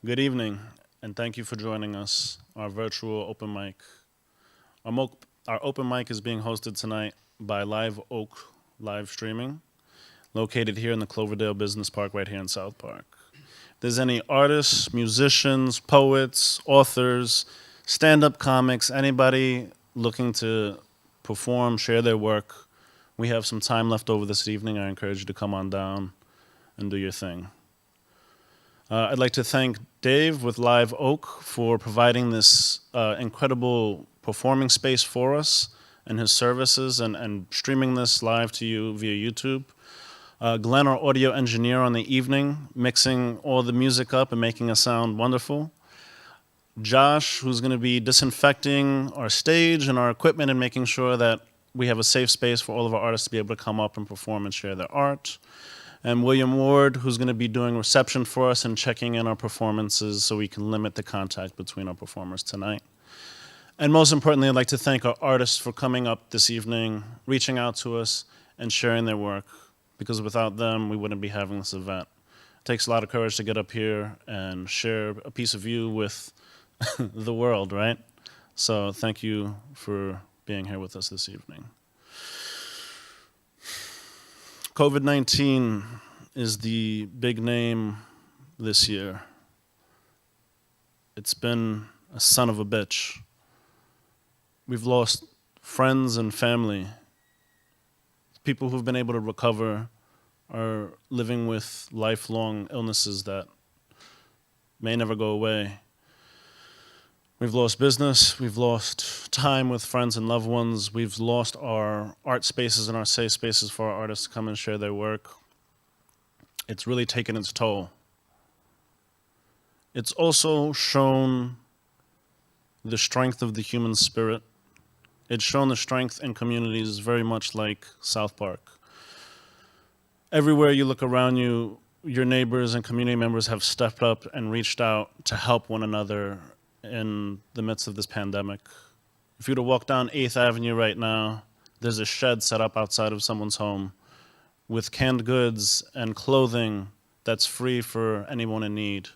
Good evening, and thank you for joining us. Our virtual open mic. Our open mic is being hosted tonight by Live Oak Live Streaming, located here in the Cloverdale Business Park, right here in South Park. If there's any artists, musicians, poets, authors, stand-up comics, anybody looking to perform, share their work, we have some time left over this evening. I encourage you to come on down and do your thing. I'd like to thank Dave with Live Oak for providing this incredible performing space for us and his services and streaming this live to you via YouTube. Glenn, our audio engineer on the evening, mixing all the music up and making us sound wonderful. Josh, who's going to be disinfecting our stage and our equipment and making sure that we have a safe space for all of our artists to be able to come up and perform and share their art. And William Ward, who's going to be doing reception for us and checking in our performances so we can limit the contact between our performers tonight. And most importantly, I'd like to thank our artists for coming up this evening, reaching out to us, and sharing their work, because without them, we wouldn't be having this event. It takes a lot of courage to get up here and share a piece of you with the world, right? So thank you for being here with us this evening. COVID-19 is the big name this year. It's been a son of a bitch. We've lost friends and family. People who've been able to recover are living with lifelong illnesses that may never go away. We've lost business, we've lost time with friends and loved ones, we've lost our art spaces and our safe spaces for our artists to come and share their work. It's really taken its toll. It's also shown the strength of the human spirit. It's shown the strength in communities very much like South Park. Everywhere you look around you, your neighbors and community members have stepped up and reached out to help one another in the midst of this pandemic. If you were to walk down 8th Avenue right now, there's a shed set up outside of someone's home with canned goods and clothing that's free for anyone in need.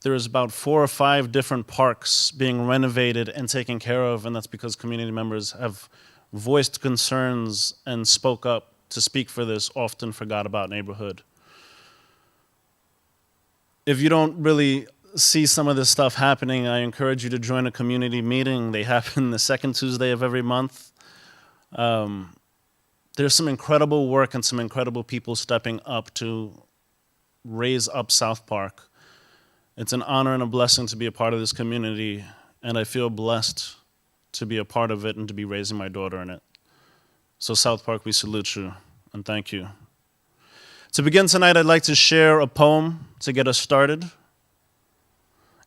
There's about 4 or 5 different parks being renovated and taken care of, and that's because community members have voiced concerns and spoke up to speak for this often forgot about neighborhood. If you don't really see some of this stuff happening, I encourage you to join a community meeting. They happen the second Tuesday of every month. There's some incredible work and some incredible people stepping up to raise up South Park. It's an honor and a blessing to be a part of this community, and I feel blessed to be a part of it and to be raising my daughter in it. So South Park, we salute you, and thank you. To begin tonight, I'd like to share a poem to get us started.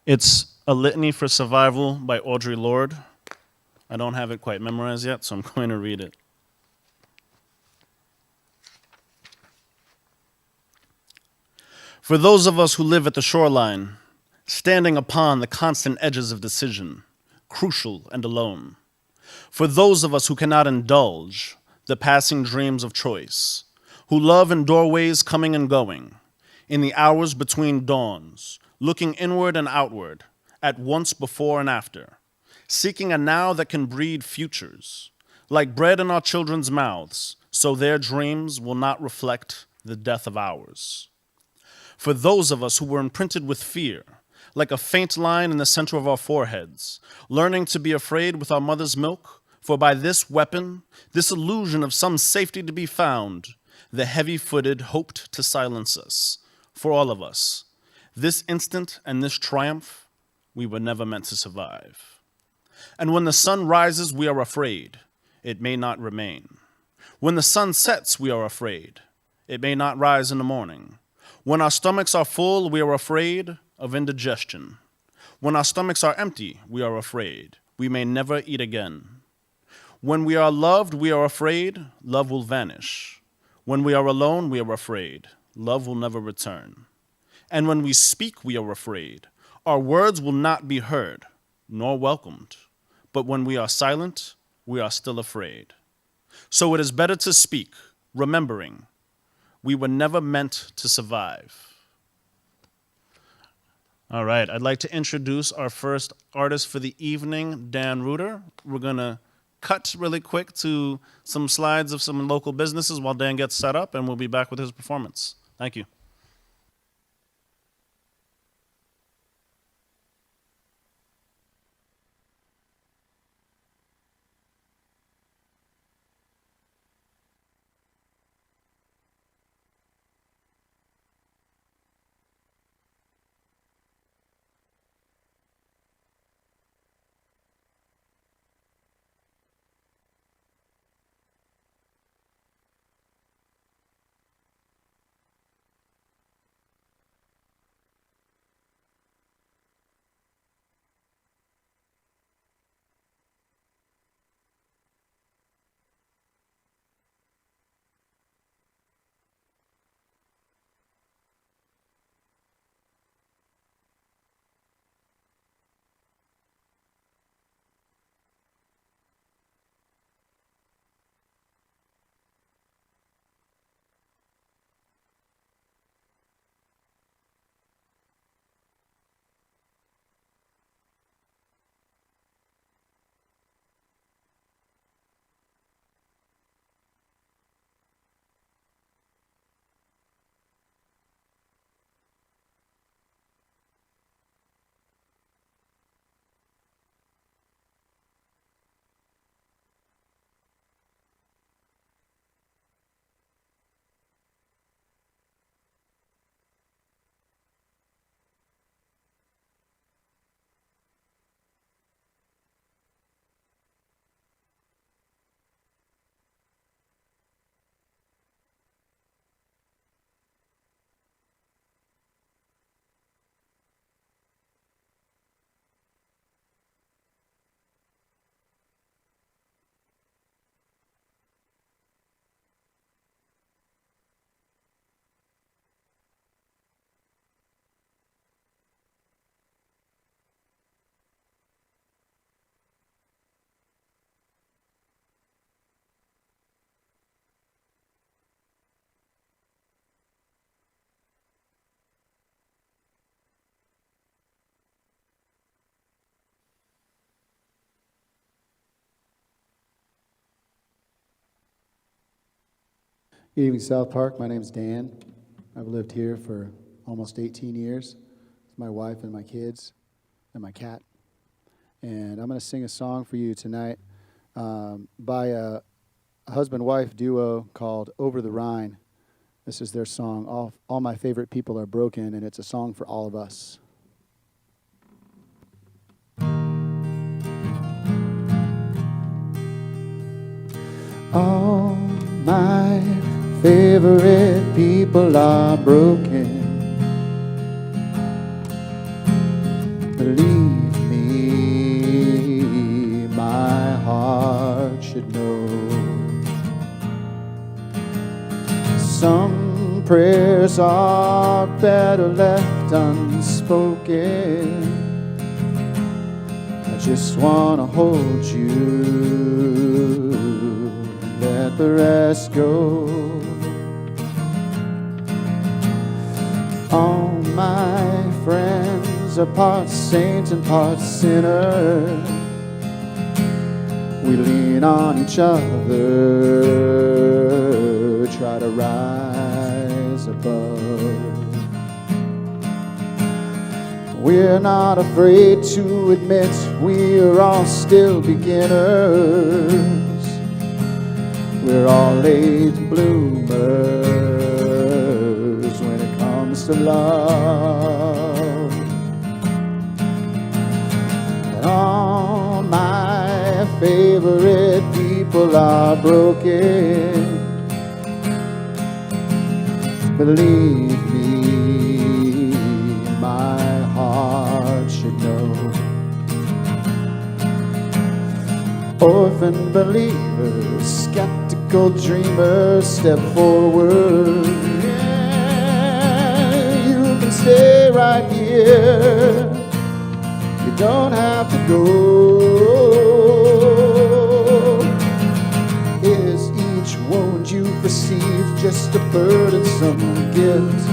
It's A Litany for Survival by Audre Lorde. I don't have it quite memorized yet, so I'm going to read it. For those of us who live at the shoreline, standing upon the constant edges of decision, crucial and alone. For those of us who cannot indulge the passing dreams of choice, who love in doorways coming and going, in the hours between dawns, looking inward and outward, at once before and after, seeking a now that can breed futures, like bread in our children's mouths, so their dreams will not reflect the death of ours. For those of us who were imprinted with fear, like a faint line in the center of our foreheads, learning to be afraid with our mother's milk, for by this weapon, this illusion of some safety to be found, the heavy-footed hoped to silence us, for all of us. This instant and this triumph, we were never meant to survive. And when the sun rises, we are afraid. It may not remain. When the sun sets, we are afraid. It may not rise in the morning. When our stomachs are full, we are afraid of indigestion. When our stomachs are empty, we are afraid. We may never eat again. When we are loved, we are afraid. Love will vanish. When we are alone, we are afraid. Love will never return. And when we speak, we are afraid. Our words will not be heard, nor welcomed. But when we are silent, we are still afraid. So it is better to speak, remembering we were never meant to survive. All right, I'd like to introduce our first artist for the evening, Dan Reuter. We're gonna cut really quick to some slides of some local businesses while Dan gets set up, and we'll be back with his performance. Thank you. Good evening, South Park. My name's Dan. I've lived here for almost 18 years with my wife and my kids and my cat. And I'm going to sing a song for you tonight by a husband-wife duo called Over the Rhine. This is their song, All My Favorite People Are Broken, and it's a song for all of us. All my favorite people are broken. Believe me, my heart should know. Some prayers are better left unspoken. I just want to hold you, let the rest go. All my friends are part saint and part sinner. We lean on each other, try to rise above. We're not afraid to admit we're all still beginners. We're all late bloomers when it comes to love. And all my favorite people are broken. Believe me, my heart should know. Orphan believers, skeptical dreamers, step forward. Yeah, you can stay right here. You don't have to go. Is each wound you've received just a burdensome gift?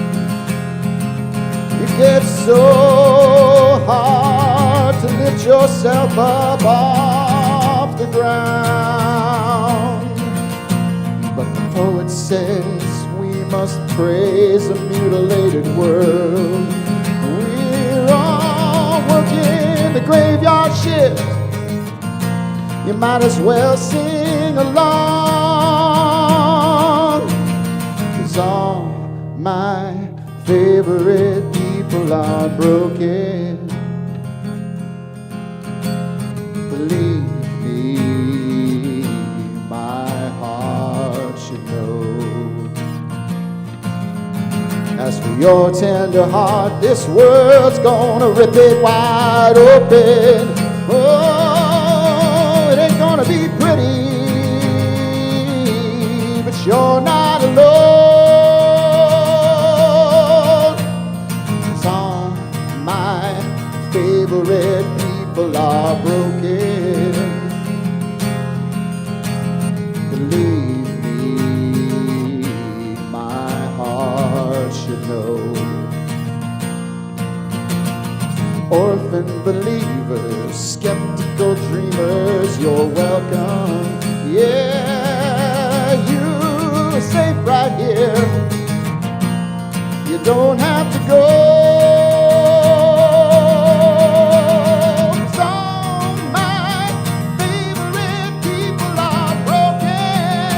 You gets so hard to lift yourself up off the ground. But the poet says we must praise a mutilated world. We're all working the graveyard shift. You might as well sing along, 'cause all my favorite people are broken. Believe me, my heart should know. As for your tender heart, this world's gonna rip it wide open. Oh, it ain't gonna be pretty, but you're not alone. 'Cause all my favorite people are broken. Believe me, my heart should know. Orphan believers, skeptical dreamers, you're welcome. Yeah, you're safe right here. You don't have to go. 'Cause all my favorite people are broken.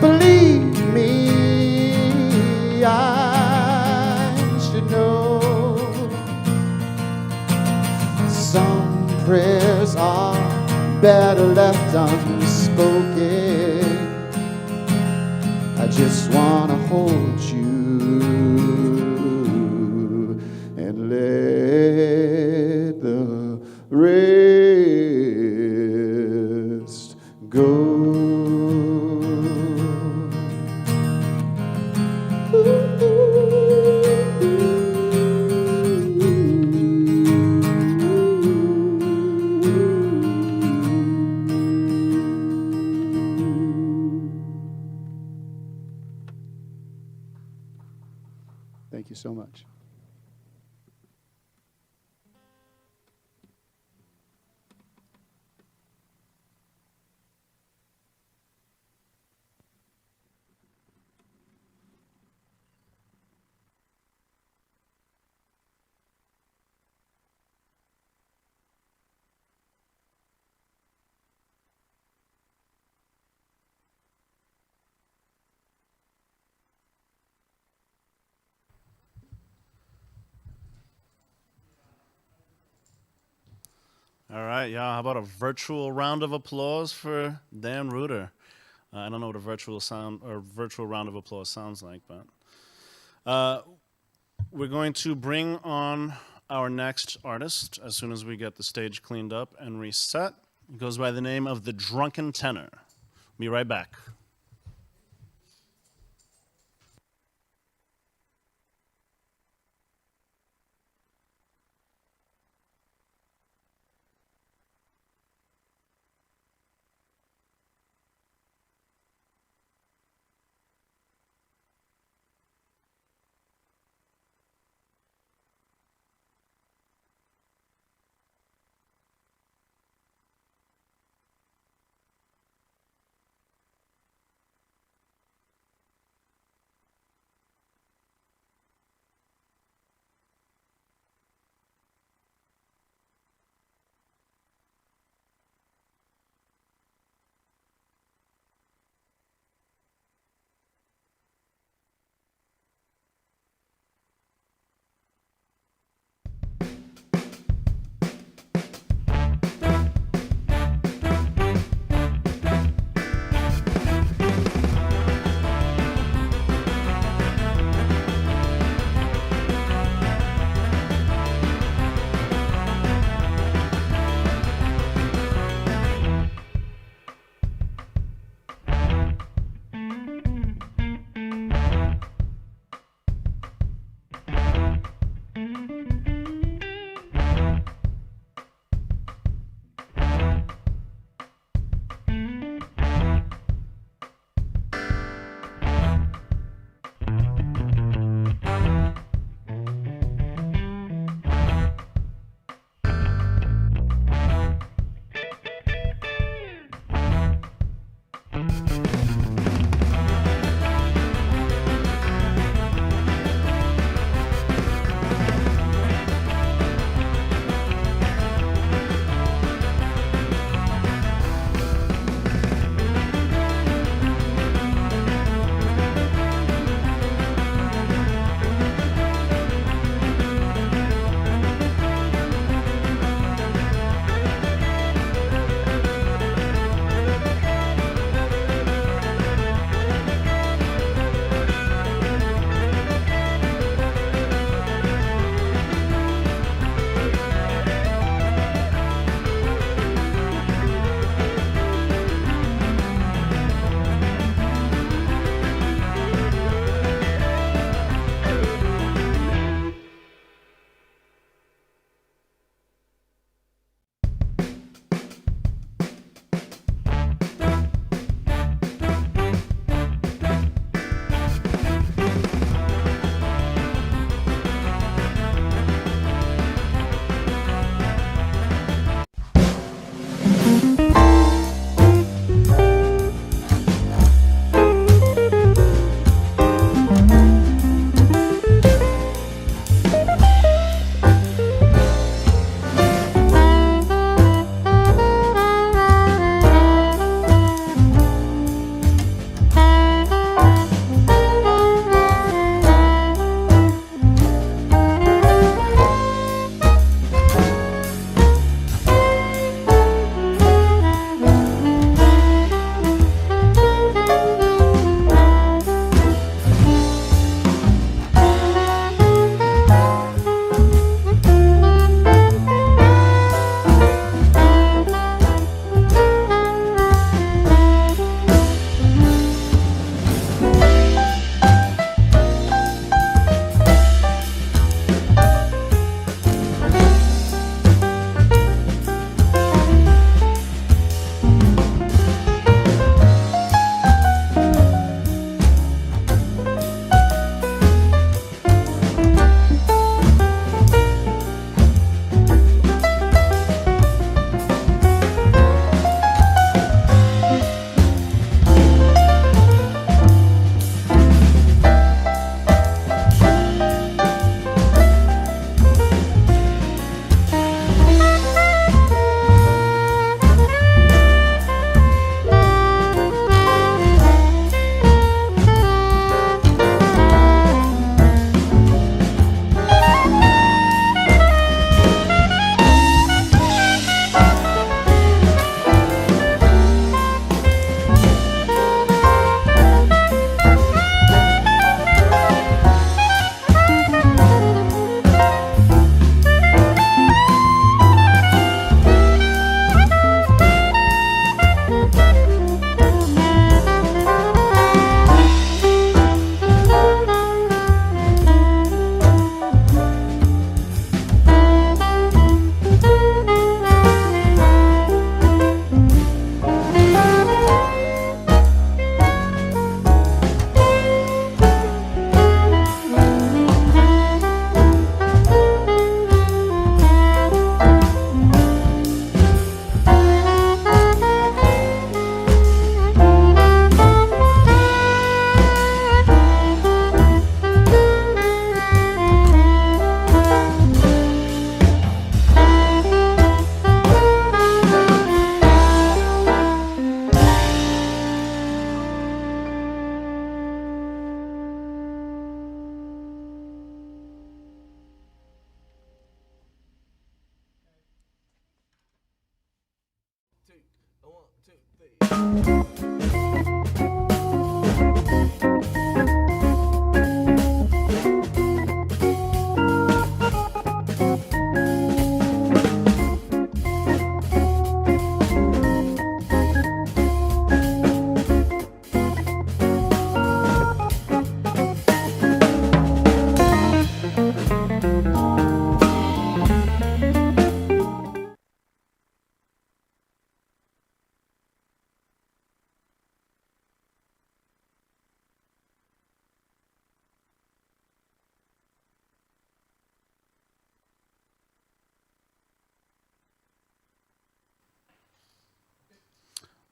Believe me, I should know. Some prayers are better left unspoken. I just wanna hold you and let the rest go. Thank you so much. All right, y'all. How about a virtual round of applause for Dan Reuter? I don't know what a virtual round of applause sounds like, but we're going to bring on our next artist as soon as we get the stage cleaned up and reset. He goes by the name of the Drunken Tenor. Be right back.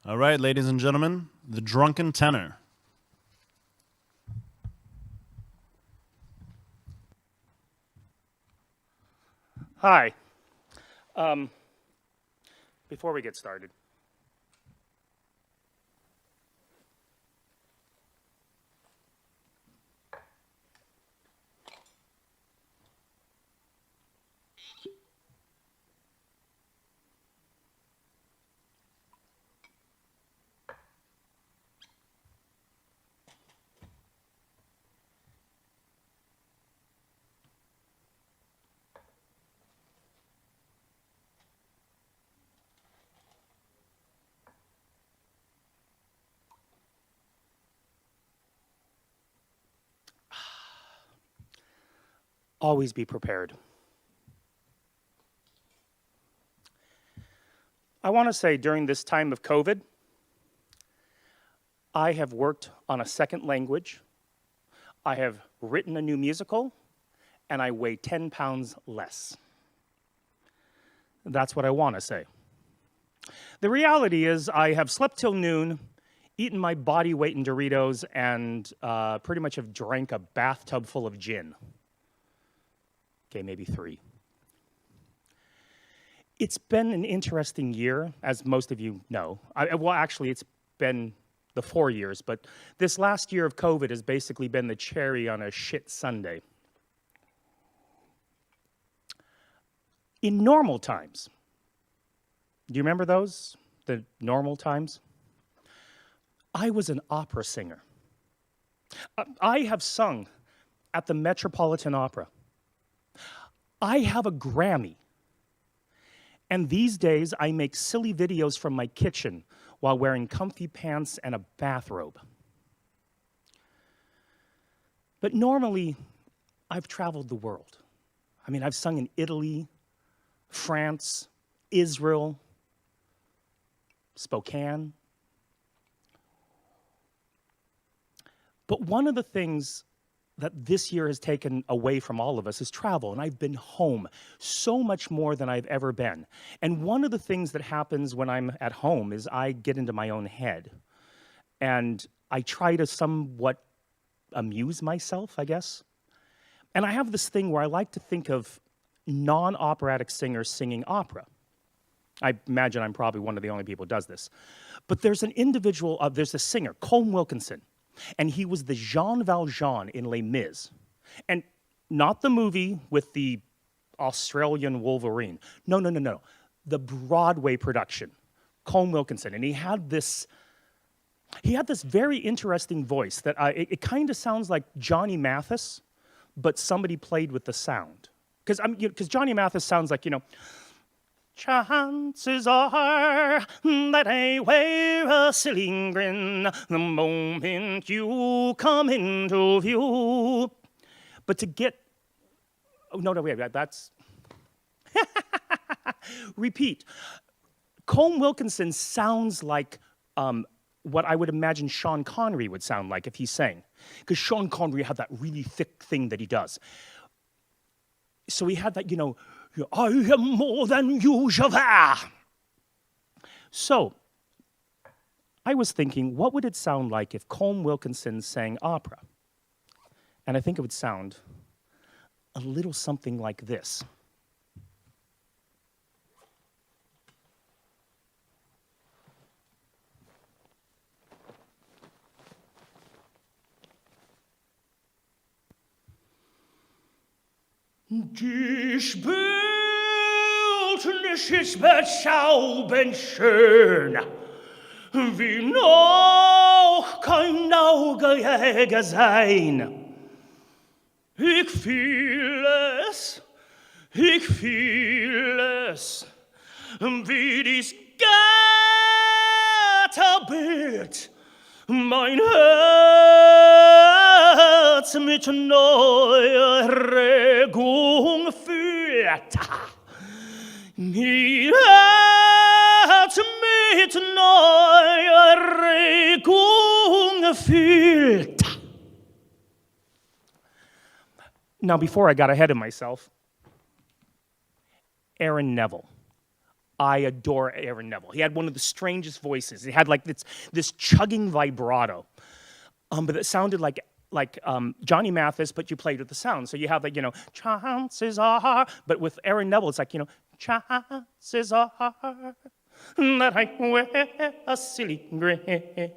All right, ladies and gentlemen, the drunken tenor. Hi. Before we get started, always be prepared. I want to say during this time of COVID, I have worked on a second language, I have written a new musical, and I weigh 10 pounds less. That's what I want to say. The reality is I have slept till noon, eaten my body weight in Doritos, and pretty much have drank a bathtub full of gin. Okay, maybe 3. It's been an interesting year, as most of you know. Well, actually, it's been the 4 years, but this last year of COVID has basically been the cherry on a shit sundae. In normal times, do you remember those? The normal times? I was an opera singer. I have sung at the Metropolitan Opera. I have a Grammy. And these days, I make silly videos from my kitchen while wearing comfy pants and a bathrobe. But normally, I've traveled the world. I mean, I've sung in Italy, France, Israel, Spokane. But one of the things that this year has taken away from all of us is travel, and I've been home so much more than I've ever been. And one of the things that happens when I'm at home is I get into my own head, and I try to somewhat amuse myself, I guess. And I have this thing where I like to think of non-operatic singers singing opera. I imagine I'm probably one of the only people who does this. But there's an individual, there's a singer, Colm Wilkinson, and he was the Jean Valjean in Les Mis. And not the movie with the Australian Wolverine. No. The Broadway production, Colm Wilkinson. And he had this very interesting voice that it kind of sounds like Johnny Mathis, but somebody played with the sound. Because Johnny Mathis sounds like, chances are that I wear a silly grin the moment you come into view. But to get, wait, that's, repeat. Colm Wilkinson sounds like what I would imagine Sean Connery would sound like if he sang. Because Sean Connery had that really thick thing that he does. So he had that, I am more than usual. So I was thinking, what would it sound like if Colm Wilkinson sang opera? And I think it would sound a little something like this. Dies Bildnis ist bezaubernd schön, wie noch kein Auge je gesehen. Ich fühl es, wie dies Götterbild mein Herz mit neuer Regung fühlt. Mein Herz mit neuer Regung fühlt. Now, before I got ahead of myself, Aaron Neville. I adore Aaron Neville. He had one of the strangest voices. He had like this chugging vibrato, but it sounded like Johnny Mathis, but you played with the sound. So you have like, chances are, but with Aaron Neville, it's like, chances are that I wear a silly grin.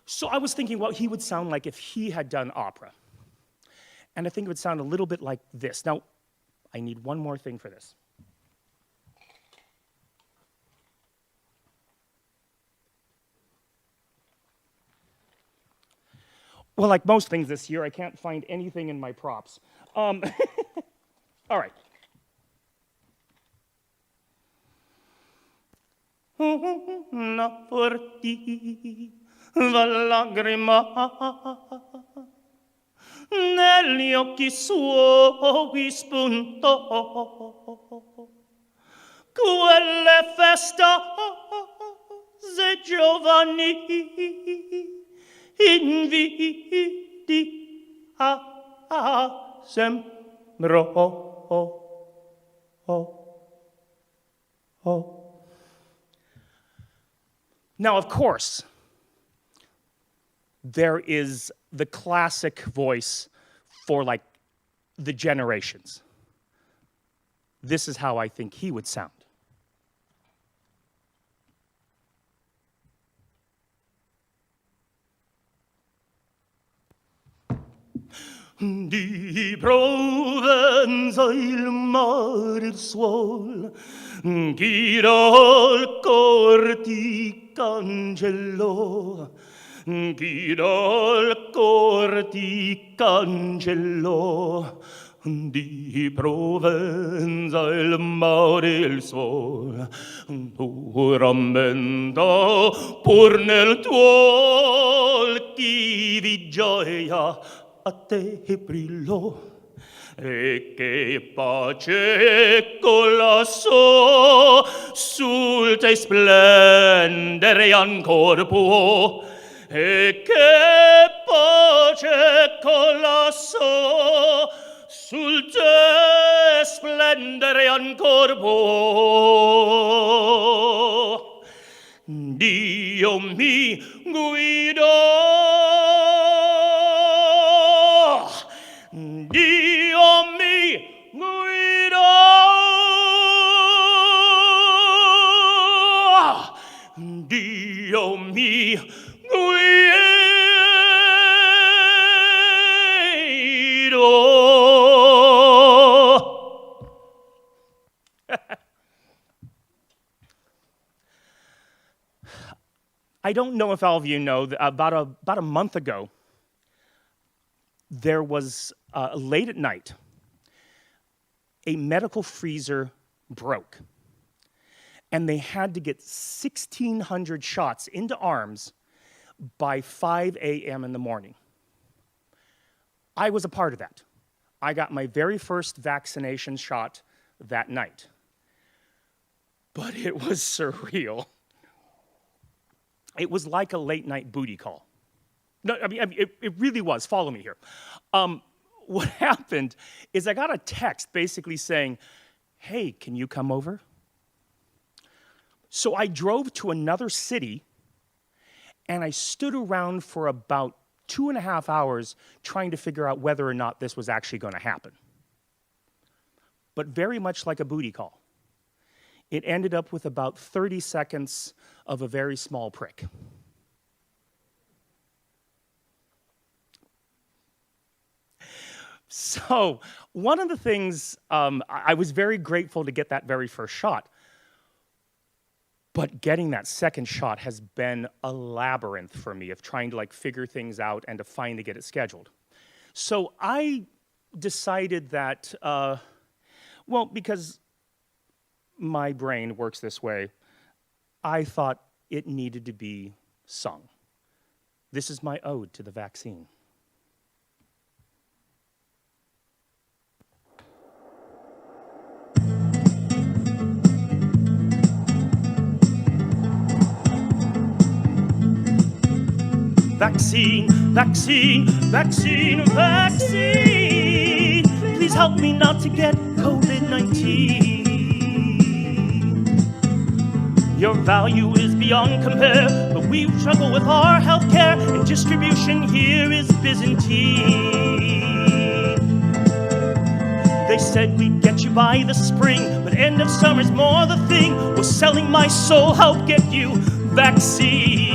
So I was thinking what he would sound like if he had done opera. And I think it would sound a little bit like this. Now, I need one more thing for this. Well, like most things this year, I can't find anything in my props. All right. Una por ti, la lagrima negli occhi suoi spuntò. Quelle festose giovanili invidi sembrò. Now, of course, there is the classic voice for like the generations. This is how I think he would sound. Di Provenza il mare il suol, Ghirò il cor ti cancellò, Ghirò il cor ti cancellò. Di Provenza il mare il suol, tu rammenta pur nel tuo occhi di gioia a te brillò, e che pace collassò sul te splendere ancor può, e che pace collassò sul te splendere ancor può. Dio mi guidò, Dio mi guidò, Dio mi guidò. I don't know if all of you know, that about a month ago, there was, late at night, a medical freezer broke. And they had to get 1,600 shots into arms by 5 a.m. in the morning. I was a part of that. I got my very first vaccination shot that night. But it was surreal. It was like a late night booty call. No, I mean it really was. Follow me here. What happened is I got a text basically saying, hey, can you come over? So I drove to another city and I stood around for about 2.5 hours trying to figure out whether or not this was actually going to happen. But very much like a booty call. It ended up with about 30 seconds of a very small prick. So one of the things, I was very grateful to get that very first shot. But getting that second shot has been a labyrinth for me of trying to like figure things out and to finally get it scheduled. So I decided that, well, because my brain works this way, I thought it needed to be sung. This is my ode to the vaccine. Vaccine, vaccine, vaccine, vaccine. Please help me not to get COVID-19. Your value is beyond compare, but we struggle with our healthcare, and distribution here is Byzantine. They said we'd get you by the spring, but end of summer's more the thing. We're selling my soul, help get you vaccine.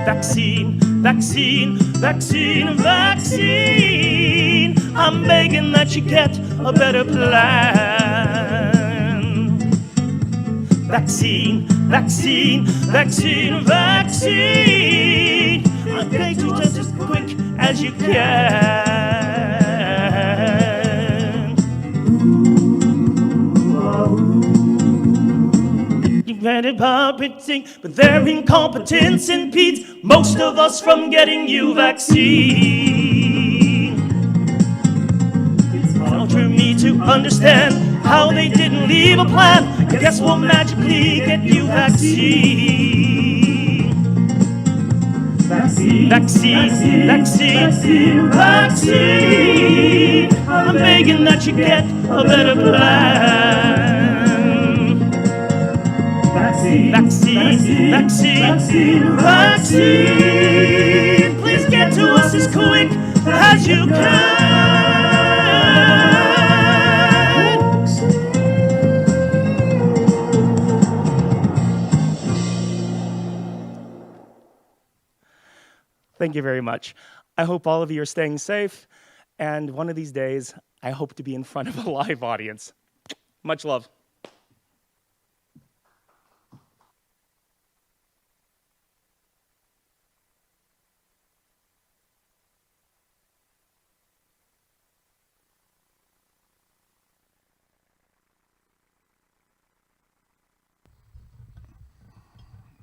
Vaccine, vaccine, vaccine, vaccine. I'm begging that you get a better plan. Vaccine, vaccine, vaccine, vaccine. I beg you just as quick as you can. Granted puppeting, but their incompetence impedes most of us from getting you vaccine. It's hard for me to understand how they didn't leave a plan. I guess we'll magically get you vaccine. Vaccine, vaccine, vaccine, vaccine. I'm begging that you get a better plan. Vaccine, vaccine, vaccine, vaccine. Please get to us as quick as you can. Thank you very much. I hope all of you are staying safe, and one of these days, I hope to be in front of a live audience. Much love.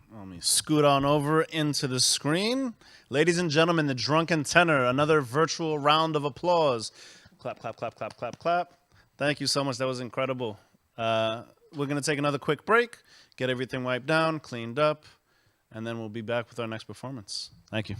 Let me scoot on over into the screen. Ladies and gentlemen, the Drunken Tenor, another virtual round of applause. Clap, clap, clap, clap, clap, clap. Thank you so much. That was incredible. We're going to take another quick break, get everything wiped down, cleaned up, and then we'll be back with our next performance. Thank you.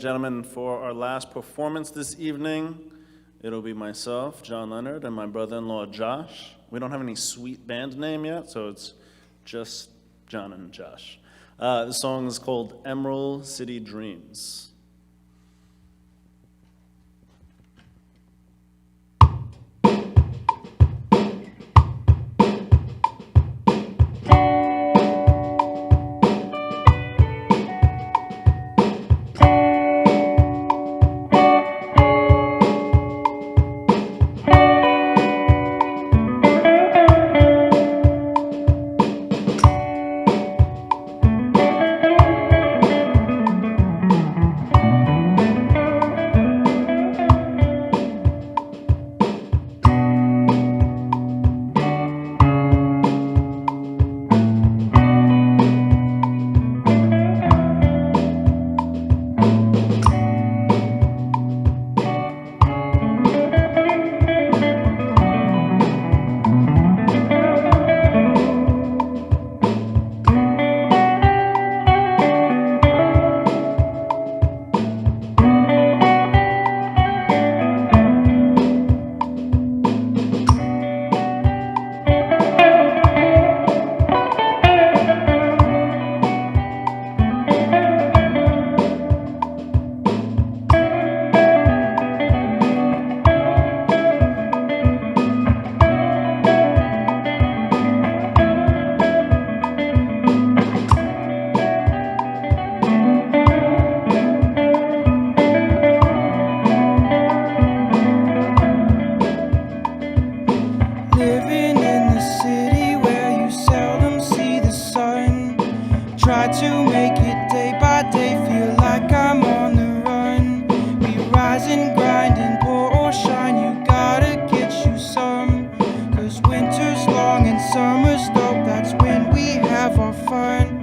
gentlemen, for our last performance this evening, it'll be myself, John Leonard, and my brother-in-law, Josh. We don't have any sweet band name yet, so it's just John and Josh. The song is called Emerald City Dreams. Living in the city where you seldom see the sun. Try to make it day by day, feel like I'm on the run. We rise and grind and pour or shine, you gotta get you some. Cause winter's long and summer's dope, that's when we have our fun.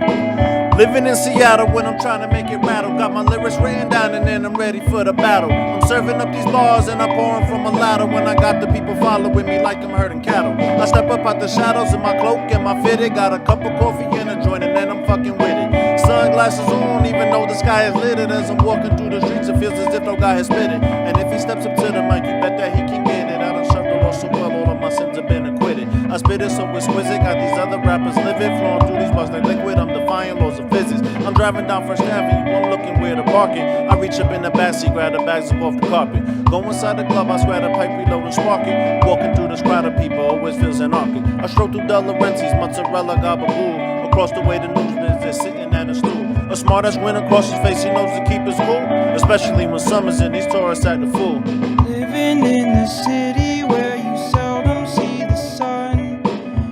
Living in Seattle when I'm trying to make it rattle. Got my lyrics written down and then I'm ready for the battle. I'm serving up these bars and I'm pouring from a ladder. When I got the people following me like I'm herding cattle. I step up out the shadows in my cloak and my fitted. Got a cup of coffee and a joint and then I'm fucking with it. Sunglasses on even though the sky is littered. As I'm walking through the streets it feels as if no guy has spit it. And if he steps up to the mic you bet that he can get it. I done served the Lord so well, all of my sins have been acquitted. I spit it so exquisite, got these other rappers living, flowing through these bars like liquid. I'm defying laws of physics. I'm driving down First Avenue, I'm looking where to park it. I reach up in the backseat, grab the bags up off the carpet. Go inside the club, I swear the pipe, reload and spark it. Walking through this crowd of people, always feels anarchic. I stroll through De Laurentiis, mozzarella, gabagool. Across the way, the newsman's just sitting at a stool. A smart ass grin across his face, he knows to keep his cool. Especially when summer's in, these tourists act a fool. Living in the city where you seldom see the sun.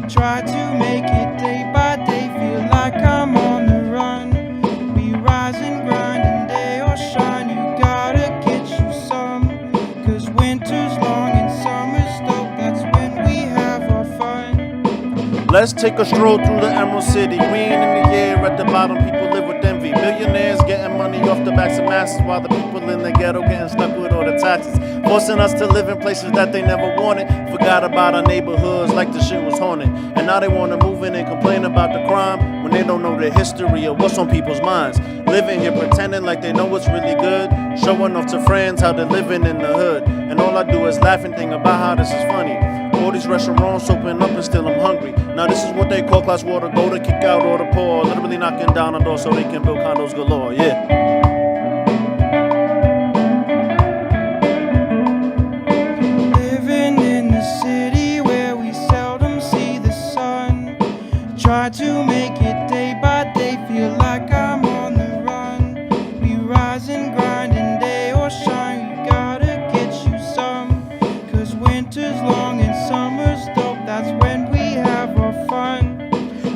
Try to make it day by day, feel like I'm on the run. We rise and grind and day or shine, you gotta get you some. Cause winter's long and summer's dope, that's when we have our fun. Let's take a stroll through the Emerald City. Green in the air, at the bottom people live with envy. Billionaires getting money off the backs of masses, while the people in the ghetto getting stuck with all the taxes. Forcing us to live in places that they never wanted. Forgot about our neighborhoods like the shit was haunted. And now they wanna move in and complain about the crime when they don't know the history of what's on people's minds. Living here pretending like they know what's really good, showing off to friends how they're living in the hood. And all I do is laugh and think about how this is funny. All these restaurants open up and still I'm hungry. Now this is what they call class water, go to kick out all the poor. Literally knocking down a door so they can build condos galore, yeah. Living in the city where we seldom see the sun. Try to make it day by day, feel like I'm on the run. We rise and grind and day or shine, you gotta get you some. Cause winter's long and summer's dope, that's when we have our fun.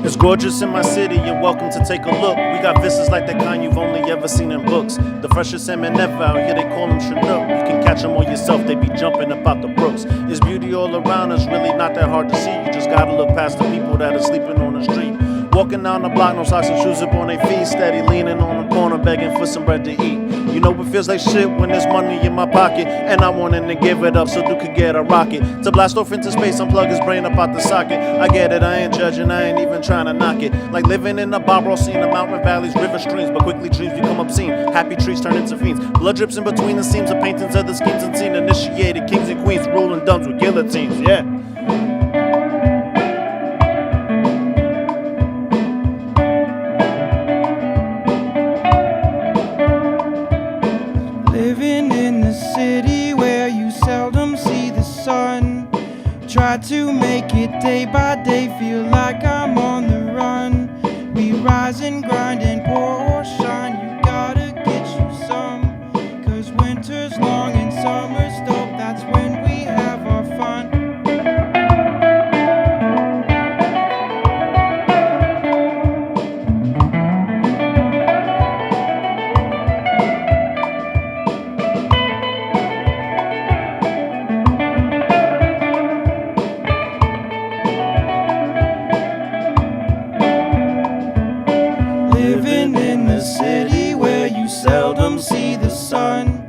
It's gorgeous in my city, you're welcome to take a look. We got vistas like the kind you've only ever seen in books. The freshest salmon ever out here, they call them Chinook. You can catch them all yourself, they be jumping up out the brooks. There's beauty all around us, really not that hard to see. You just gotta look past the people that are sleeping on the street. Walking down the block, no socks and shoes up on their feet, steady leaning on the corner, begging for some bread to eat. You know it feels like shit when there's money in my pocket, and I'm wanting to give it up so Duke could get a rocket to blast off into space, unplug his brain up out the socket. I get it, I ain't judging, I ain't even trying to knock it. Like living in a Bob Ross scene of mountain valleys, river streams, but quickly dreams become obscene. Happy trees turn into fiends. Blood drips in between the seams of paintings of the schemes unseen. Initiated kings and queens ruling dumbs with guillotines. Yeah. Living in the city where you seldom see the sun. Try to make it day by day, feel like I'm on the run. We rise and grind and pour or shine. You gotta get you some. 'Cause winter's long and summer's dope. That's when we have our fun. Living in the city where you seldom see the sun.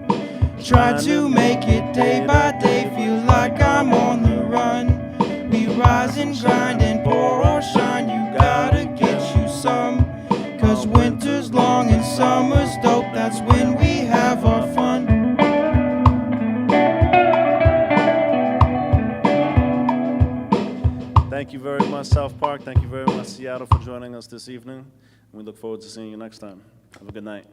Try to make it day by day, feel like I'm on the run. We rise and grind and pour or shine. You gotta get you some. 'Cause winter's long and summer's dope. That's when we have our fun. Thank you very much, South Park. Thank you very much, Seattle, for joining us this evening. We look forward to seeing you next time. Have a good night.